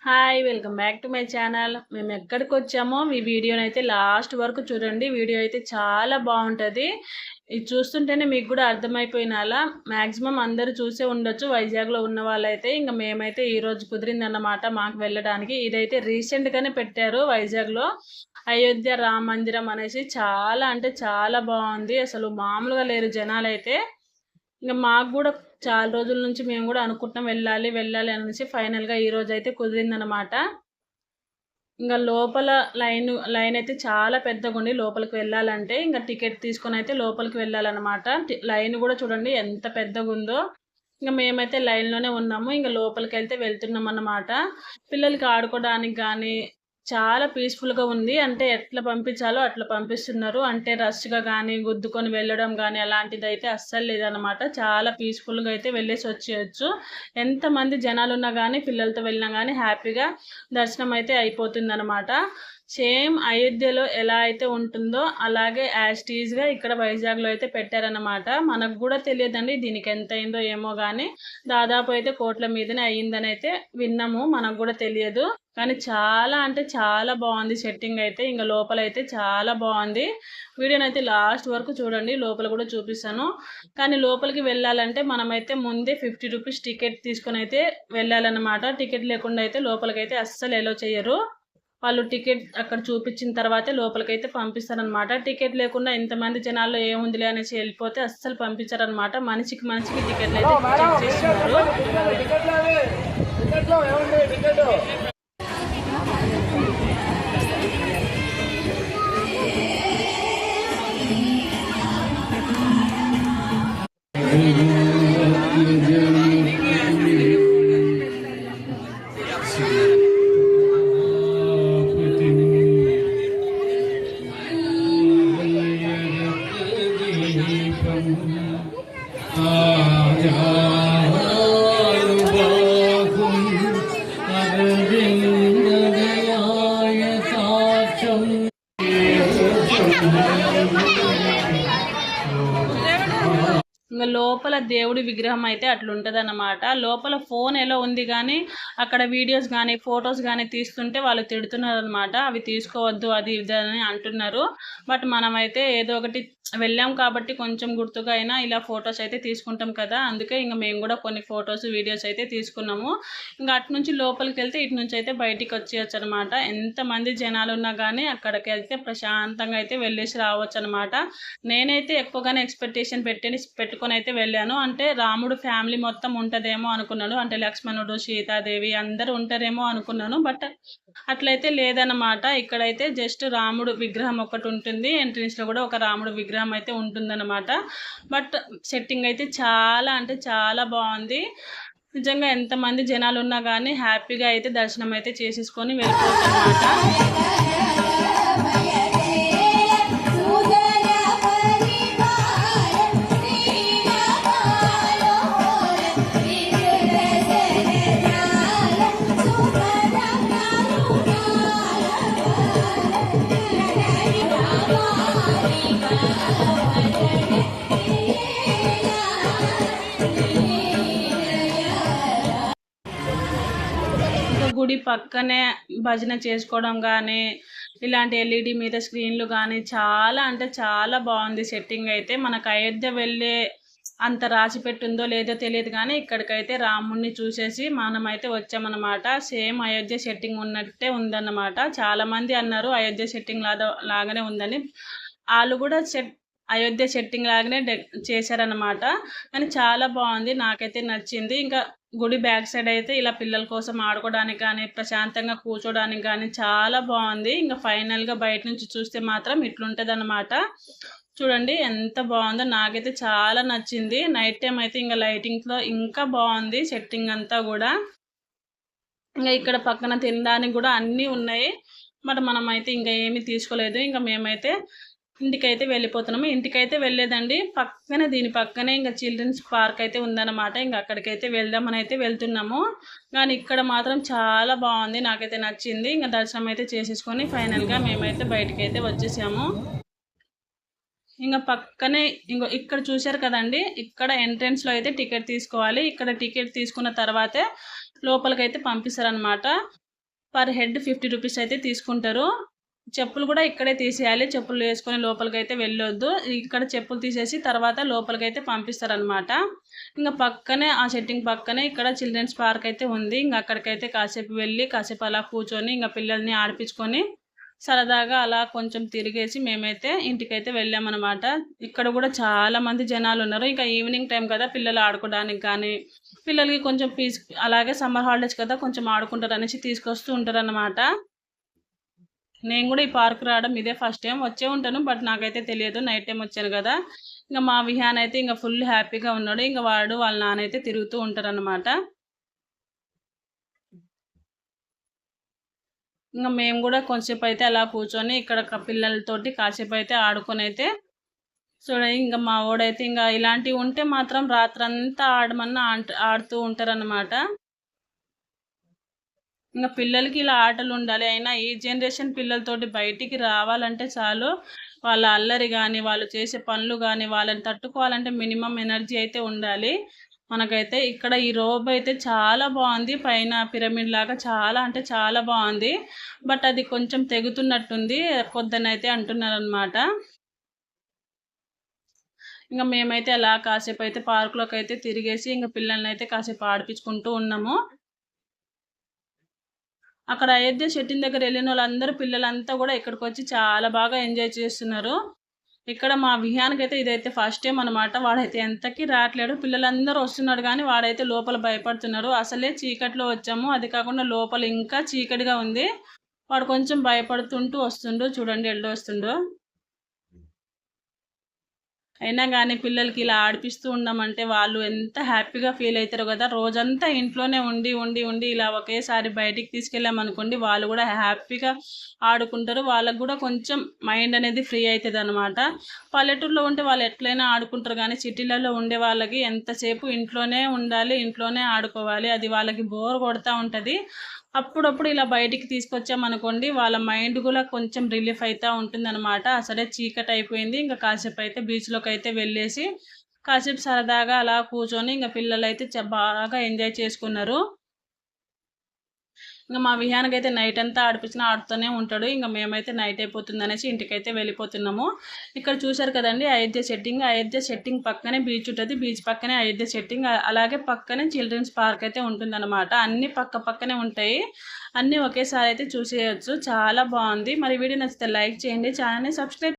Hi welcome back to my channel. మేము ఎక్కడికి వచ్చామో మీ వీడియోని అయితే లాస్ట్ వరకు చూడండి. వీడియో అయితే చాలా బాగుంటుంది. ఇది చూస్తుంటేనే మీకు కూడా అర్థమైపోయినాలా మ్యాక్సిమం అందరూ చూసే ఉండొచ్చు. వైజాగ్లో ఉన్న వాళ్ళైతే ఇంకా మేమైతే ఈరోజు కుదిరిందన్నమాట మాకు వెళ్ళడానికి. ఇదైతే రీసెంట్గానే పెట్టారు వైజాగ్లో అయోధ్య రామ మందిరం అనేసి. చాలా అంటే చాలా బాగుంది. అసలు మామూలుగా లేరు జనాలు అయితే. ఇంకా మాకు కూడా చాలా రోజుల నుంచి మేము కూడా అనుకుంటున్నాం వెళ్ళాలి వెళ్ళాలి అనేసి ఫైనల్గా ఈరోజు అయితే కుదిరిందనమాట. ఇంకా లోపల లైన్ అయితే చాలా పెద్దగా ఉండి లోపలికి వెళ్ళాలంటే ఇంకా టికెట్ తీసుకొని అయితే లోపలికి వెళ్ళాలన్నమాట. లైన్ కూడా చూడండి ఎంత పెద్దగా ఉందో. ఇంకా మేమైతే లైన్లోనే ఉన్నాము. ఇంకా లోపలికి వెళ్తే వెళ్తున్నాం అన్నమాట. పిల్లలకి ఆడుకోవడానికి కానీ చాలా పీస్ఫుల్గా ఉంది. అంటే ఎట్లా పంపించాలో అట్లా పంపిస్తున్నారు. అంటే రష్గా కానీ గుద్దుకొని వెళ్ళడం కానీ అలాంటిది అయితే అస్సలు లేదనమాట. చాలా పీస్ఫుల్గా అయితే వెళ్ళేసి వచ్చేయచ్చు. ఎంతమంది జనాలు ఉన్నా కానీ పిల్లలతో వెళ్ళినా కానీ హ్యాపీగా దర్శనం అయితే అయిపోతుంది. సేమ్ అయోధ్యలో ఎలా అయితే ఉంటుందో అలాగే యాస్టీజ్గా ఇక్కడ వైజాగ్లో అయితే పెట్టారనమాట. మనకు కూడా తెలియదండి దీనికి ఎంత అయిందో ఏమో కానీ దాదాపు అయితే కోట్ల మీదనే అయ్యిందని అయితే విన్నాము. మనకు కూడా తెలియదు కానీ చాలా అంటే చాలా బాగుంది సెట్టింగ్ అయితే. ఇంకా లోపల అయితే చాలా బాగుంది. వీడియోని అయితే లాస్ట్ వరకు చూడండి. లోపల కూడా చూపిస్తాను. కానీ లోపలికి వెళ్ళాలంటే మనమైతే ముందే 50 రూపీస్ టికెట్ తీసుకొని అయితే వెళ్ళాలన్నమాట. టికెట్ లేకుండా అయితే లోపలికి అయితే అస్సలు ఎలో చేయరు. వాళ్ళు టికెట్ అక్కడ చూపించిన తర్వాతే లోపలికైతే పంపిస్తారనమాట. టికెట్ లేకుండా ఇంతమంది జనాల్లో ఏముందిలే అనేసి వెళ్ళిపోతే అస్సలు పంపించారనమాట. మనిషికి టికెట్లు అయితే చెక్ చేస్తున్నారు. ఇంకా లోపల దేవుడి విగ్రహం అయితే అట్లుంటుంది అన్నమాట. లోపల ఫోన్ ఎలా ఉంది కానీ అక్కడ వీడియోస్ కానీ ఫొటోస్ కానీ తీస్తుంటే వాళ్ళు తిడుతున్నారు అనమాట. అవి తీసుకోవద్దు అది ఇది అని అంటున్నారు. బట్ మనమైతే ఏదో ఒకటి వెళ్ళాం కాబట్టి కొంచెం గుర్తుగా అయినా ఇలా ఫొటోస్ అయితే తీసుకుంటాం కదా. అందుకే ఇంకా మేము కూడా కొన్ని ఫొటోస్ వీడియోస్ అయితే తీసుకున్నాము. ఇంకా అటు నుంచి లోపలికి వెళ్తే ఇటు నుంచి అయితే బయటికి వచ్చేయచ్చు అనమాట. ఎంతమంది జనాలు ఉన్నా కానీ అక్కడికి వెళ్తే ప్రశాంతంగా అయితే వెళ్ళేసి రావచ్చు అనమాట. నేనైతే ఎక్కువగానే ఎక్స్పెక్టేషన్ పెట్టుకొని అయితే వెళ్ళాను. అంటే రాముడు ఫ్యామిలీ మొత్తం ఉంటుందేమో అనుకున్నాను. అంటే లక్ష్మణుడు సీతాదేవి అందరూ ఉంటారేమో అనుకున్నాను. బట్ అట్లయితే లేదన్నమాట. ఇక్కడైతే జస్ట్ రాముడు విగ్రహం ఒకటి ఉంటుంది. ఎంట్రన్స్లో కూడా ఒక రాముడు విగ్రహం అయితే ఉంటుందన్నమాట. బట్ సెట్టింగ్ అయితే చాలా అంటే చాలా బాగుంది. నిజంగా ఎంతమంది జనాలు ఉన్నా కానీ హ్యాపీగా అయితే దర్శనం అయితే చేసేసుకొని వెళ్ళిపోవచ్చు అన్నమాట. గుడి పక్కనే భజన చేసుకోవడం కానీ ఇలాంటి ఎల్ఈడి మీద స్క్రీన్లు కానీ చాలా అంటే చాలా బాగుంది సెట్టింగ్ అయితే. మనకు అయోధ్య వెళ్ళే అంత రాసి పెట్టుందో లేదో తెలియదు కానీ ఇక్కడికైతే రాముణ్ణి చూసేసి మనమైతే వచ్చామన్నమాట. సేమ్ అయోధ్య సెట్టింగ్ ఉన్నట్టే ఉందన్నమాట. చాలామంది అన్నారు అయోధ్య సెట్టింగ్ లాగానే ఉందని. వాళ్ళు కూడా అయోధ్య సెట్టింగ్ లాగానే చేశారనమాట. కానీ చాలా బాగుంది, నాకైతే నచ్చింది. ఇంకా గుడి బ్యాక్ సైడ్ అయితే ఇలా పిల్లల కోసం ఆడుకోవడానికి కానీ ప్రశాంతంగా కూర్చోడానికి కానీ చాలా బాగుంది. ఇంకా ఫైనల్గా బయట నుంచి చూస్తే మాత్రం ఇట్లుంటుంది అనమాట. చూడండి ఎంత బాగుందో, నాకైతే చాలా నచ్చింది. నైట్ టైం అయితే ఇంకా లైటింగ్స్లో ఇంకా బాగుంది సెట్టింగ్ అంతా కూడా. ఇంకా ఇక్కడ పక్కన తినడానికి కూడా అన్నీ ఉన్నాయి. బట్ మనమైతే ఇంకా ఏమీ తీసుకోలేదు. ఇంకా మేమైతే ఇంటికైతే వెళ్ళిపోతున్నాము. ఇంటికైతే వెళ్ళేదండి, పక్కనే దీని పక్కనే ఇంకా చిల్డ్రన్స్ పార్క్ అయితే ఉందన్నమాట. ఇంకా అక్కడికైతే వెళ్దామని అయితే వెళ్తున్నాము. కానీ ఇక్కడ మాత్రం చాలా బాగుంది, నాకైతే నచ్చింది. ఇంకా దర్శనం అయితే చేసేసుకొని ఫైనల్గా మేమైతే బయటకైతే వచ్చేసాము. ఇంకా పక్కనే ఇక్కడ చూశారు కదండి, ఇక్కడ ఎంట్రన్స్లో అయితే టికెట్ తీసుకోవాలి. ఇక్కడ టికెట్ తీసుకున్న తర్వాతే లోపలికైతే పంపిస్తారనమాట. పర్ హెడ్ 50 రూపీస్ అయితే తీసుకుంటారు. చెప్పులు కూడా ఇక్కడే తీసేయాలి. చెప్పులు వేసుకొని లోపలికైతే వెళ్ళొద్దు. ఇక్కడ చెప్పులు తీసేసి తర్వాత లోపలికైతే పంపిస్తారనమాట. ఇంకా పక్కనే ఆ సెట్టింగ్ పక్కనే ఇక్కడ చిల్డ్రన్స్ పార్క్ అయితే ఉంది. ఇంకా అక్కడికైతే కాసేపు వెళ్ళి కాసేపు అలా కూర్చొని ఇంకా పిల్లల్ని ఆడిపించుకొని సరదాగా అలా కొంచెం తిరిగేసి మేమైతే ఇంటికైతే వెళ్ళామన్నమాట. ఇక్కడ కూడా చాలా మంది జనాలు ఉన్నారు. ఇంకా ఈవినింగ్ టైం కదా, పిల్లలు ఆడుకోవడానికి కానీ పిల్లలకి కొంచెం పీస్ అలాగే సమ్మర్ హాలిడేస్ కదా కొంచెం ఆడుకుంటారు అనేసి తీసుకొస్తూ ఉంటారు అన్నమాట. నేను కూడా ఈ పార్క్ రావడం ఇదే ఫస్ట్ టైం. వచ్చే ఉంటాను బట్ నాకైతే తెలియదు, నైట్ టైం వచ్చాను కదా. ఇంకా మా విహాన్ అయితే ఇంకా ఫుల్ హ్యాపీగా ఉన్నాడు. ఇంకా వాడు వాళ్ళ నాన్న అయితే తిరుగుతూ ఉంటారన్నమాట. ఇంకా మేము కూడా కొంచెంసేపు అయితే అలా కూర్చొని ఇక్కడ పిల్లలతోటి కాసేపు అయితే ఆడుకొని అయితే చూడండి. ఇంకా మా వాడైతే ఇంకా ఇలాంటివి ఉంటే మాత్రం రాత్రంతా ఆడమన్నా ఆడుతూ ఉంటారన్నమాట. ఇంకా పిల్లలకి ఇలా ఆటలు ఉండాలి. అయినా ఈ జనరేషన్ పిల్లలతోటి బయటికి రావాలంటే చాలు వాళ్ళ అల్లరి కానీ వాళ్ళు చేసే పనులు కానీ వాళ్ళని తట్టుకోవాలంటే మినిమం ఎనర్జీ అయితే ఉండాలి. మనకైతే ఇక్కడ ఈ రోబ్ అయితే చాలా బాగుంది. పైన పిరమిడ్ లాగా చాలా అంటే చాలా బాగుంది. బట్ అది కొంచెం తెగుతున్నట్టుంది కొద్దనైతే అంటున్నారు అనమాట. ఇంకా మేమైతే అలా కాసేపు అయితే పార్కులోకి అయితే తిరిగేసి ఇంకా పిల్లల్ని అయితే కాసేపు ఆడిపించుకుంటూ ఉన్నాము. అక్కడ అయోధ్య చెట్టిన దగ్గర వెళ్ళిన వాళ్ళందరూ పిల్లలంతా కూడా ఇక్కడికి వచ్చి చాలా బాగా ఎంజాయ్ చేస్తున్నారు. ఇక్కడ మా విహాన్కి అయితే ఇదైతే ఫస్ట్ టైం అనమాట. వాడైతే ఎంతకీ రావట్లేడు. పిల్లలందరూ వస్తున్నాడు కానీ వాడైతే లోపల భయపడుతున్నాడు. అసలే చీకట్లో వచ్చాము, అది కాకుండా లోపల ఇంకా చీకటిగా ఉంది. వాడు కొంచెం భయపడుతుంటూ వస్తుండు. చూడండి ఎల్లు వస్తుండో. అయినా కానీ పిల్లలకి ఇలా ఆడిపిస్తూ ఉన్నామంటే వాళ్ళు ఎంత హ్యాపీగా ఫీల్ అవుతారో కదా. రోజంతా ఇంట్లోనే ఉండి ఉండి ఉండి ఇలా ఒకేసారి బయటికి తీసుకెళ్ళామనుకోండి వాళ్ళు కూడా హ్యాపీగా ఆడుకుంటారు. వాళ్ళకు కూడా కొంచెం మైండ్ అనేది ఫ్రీ అవుతుంది అనమాట. పల్లెటూరులో ఉంటే వాళ్ళు ఎట్లయినా ఆడుకుంటారు కానీ సిటీలలో ఉండే వాళ్ళకి ఎంతసేపు ఇంట్లోనే ఉండాలి, ఇంట్లోనే ఆడుకోవాలి. అది వాళ్ళకి బోర్ కొడుతూ ఉంటుంది. అప్పుడప్పుడు ఇలా బయటికి తీసుకొచ్చామనుకోండి వాళ్ళ మైండ్ కూడా కొంచెం రిలీఫ్ అవుతూ ఉంటుందన్నమాట. అసలే చీకటి అయిపోయింది. ఇంకా కాసేపు అయితే బీచ్లోకి అయితే వెళ్ళేసి కాసేపు సరదాగా అలా కూర్చొని ఇంకా పిల్లలు అయితే బాగా ఎంజాయ్ చేసుకున్నారు. ఇంకా మా విహానికి అయితే నైట్ అంతా ఆడిపించినా ఆడుతూనే ఉంటాడు. ఇంకా మేమైతే నైట్ అయిపోతుంది అనేసి ఇంటికైతే వెళ్ళిపోతున్నాము. ఇక్కడ చూశారు కదండి అయోధ్య సెట్టింగ్ పక్కనే బీచ్ ఉంటుంది. బీచ్ పక్కనే అయోధ్య సెట్టింగ్, అలాగే పక్కనే చిల్డ్రన్స్ పార్క్ అయితే ఉంటుందన్నమాట. అన్నీ పక్కనే ఉంటాయి. అన్నీ ఒకేసారి అయితే చూసేయచ్చు. చాలా బాగుంది. మరి వీడియో నచ్చితే లైక్ చేయండి, ఛానల్ని సబ్స్క్రైబ్